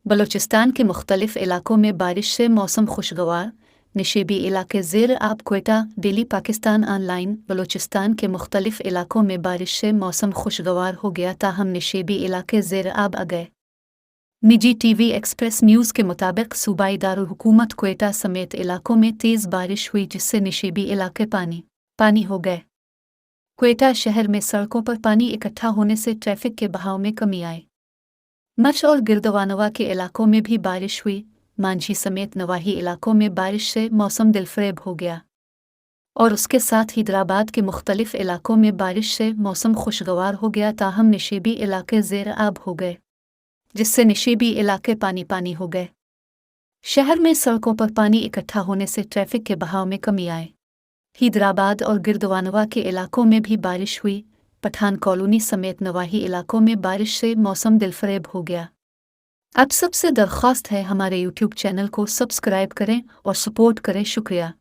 बलूचिस्तान के मुख्तलिफ इलाकों में बारिश से मौसम खुशगवार। निशेबी इलाके ज़ेर आब क्वेटा डेली पाकिस्तान ऑनलाइन। बलूचिस्तान के मुख्तलिफ इलाकों में बारिश से मौसम खुशगवार हो गया, ताहम निशेबी इलाके ज़ेर आब आ गए। निजी टीवी एक्सप्रेस न्यूज़ के मुताबिक सूबाई दारुल हुकूमत क्वेटा समेत इलाकों में तेज़ बारिश हुई, जिससे निशेबी इलाके पानी हो गए। क्वेटा शहर में सड़कों पर पानी इकट्ठा होने से ट्रैफिक के बहाव में कमी आई। मच और गिरदवानवा के इलाकों में भी बारिश हुई। मांझी समेत नवाही इलाकों में बारिश से मौसम दिलफरेब हो गया और उसके साथ हैदराबाद के मुख्तलिफ इलाकों में बारिश से मौसम खुशगवार हो गया, ताहम निशेबी इलाके ज़ेर आब हो गए, जिससे निशेबी इलाके पानी हो गए। शहर में सड़कों पर पानी इकट्ठा होने से ट्रैफिक के बहाव में कमी आई। हैदराबाद और गिरदवानवा के इलाकों में भी बारिश हुई। पठान कॉलोनी समेत नवाही इलाकों में बारिश से मौसम दिलफरेब हो गया। आप सबसे दरख्वास्त है, हमारे YouTube चैनल को सब्सक्राइब करें और सपोर्ट करें। शुक्रिया।